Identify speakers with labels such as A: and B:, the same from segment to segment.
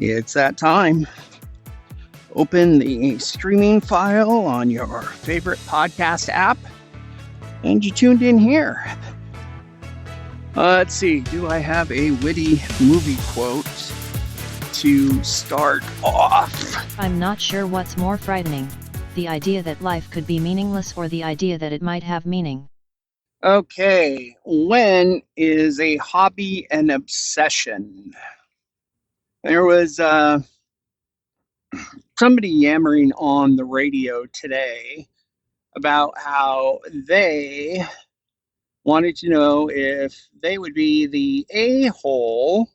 A: It's that time. Open the streaming file on your favorite podcast app, and you tuned in here. Let's see, do I have a witty movie quote to start off?
B: I'm not sure what's more frightening, the idea that life could be meaningless or the idea that it might have meaning.
A: Okay, when is a hobby an obsession? There was somebody yammering on the radio today about how they wanted to know if they would be the a-hole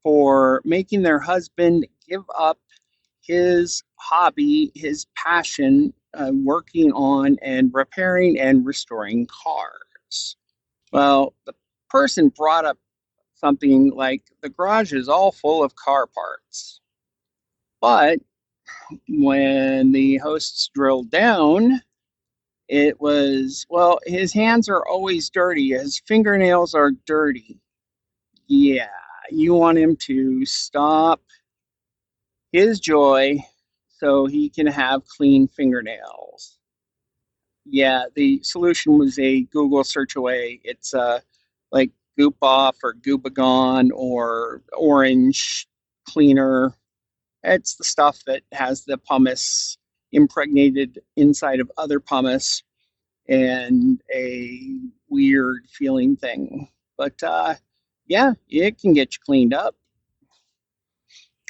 A: for making their husband give up his hobby, his passion, working on and repairing and restoring cars. Well, the person brought up something like the garage is all full of car parts. But when the hosts drilled down, it was, well, his hands are always dirty. His fingernails are dirty. Yeah, you want him to stop his joy so he can have clean fingernails. Yeah, the solution was a Google search away. It's like Goop Off or Goobagon or Orange Cleaner. It's the stuff that has the pumice impregnated inside of other pumice and a weird feeling thing. But yeah, it can get you cleaned up.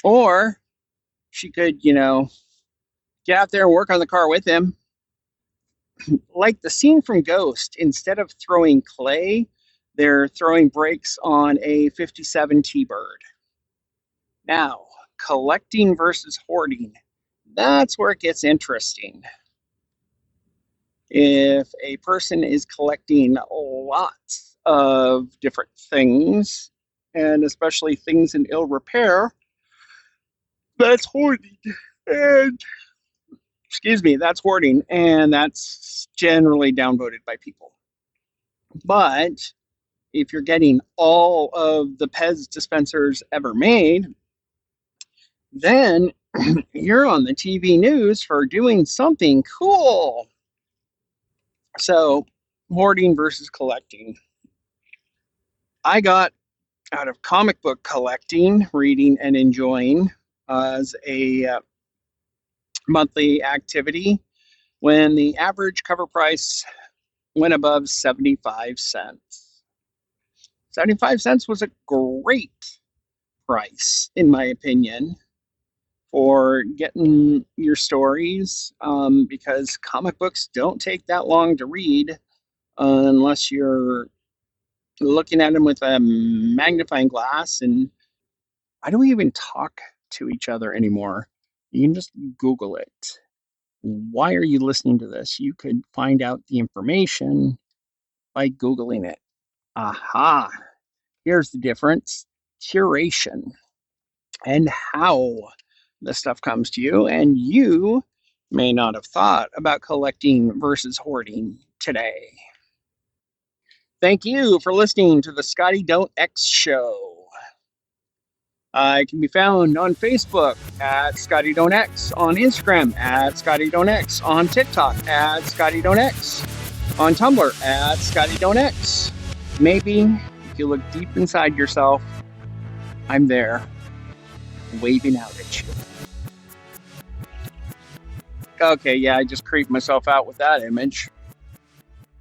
A: Or she could, get out there and work on the car with him. Like the scene from Ghost, instead of throwing clay, they're throwing brakes on a 57 T-Bird. Now, collecting versus hoarding, that's where it gets interesting. If a person is collecting lots of different things, and especially things in ill repair, that's hoarding. And that's hoarding, and that's generally downvoted by people. But if you're getting all of the Pez dispensers ever made, then you're on the TV news for doing something cool. So, hoarding versus collecting. I got out of comic book collecting, reading, and enjoying as a monthly activity when the average cover price went above 75 cents. 75 cents was a great price, in my opinion, for getting your stories, because comic books don't take that long to read unless you're looking at them with a magnifying glass. And why do we even talk to each other anymore? You can just Google it. Why are you listening to this? You could find out the information by Googling it. Aha! Here's the difference. Curation and how the stuff comes to you, and you may not have thought about collecting versus hoarding today. Thank you for listening to the Scotty Don't X Show. I can be found on Facebook at Scotty Don't X, on Instagram at Scotty Don't X, on TikTok at Scotty Don't X, on Tumblr at Scotty Don't X. Maybe if you look deep inside yourself, I'm there, waving out at you. Okay, yeah, I just creeped myself out with that image.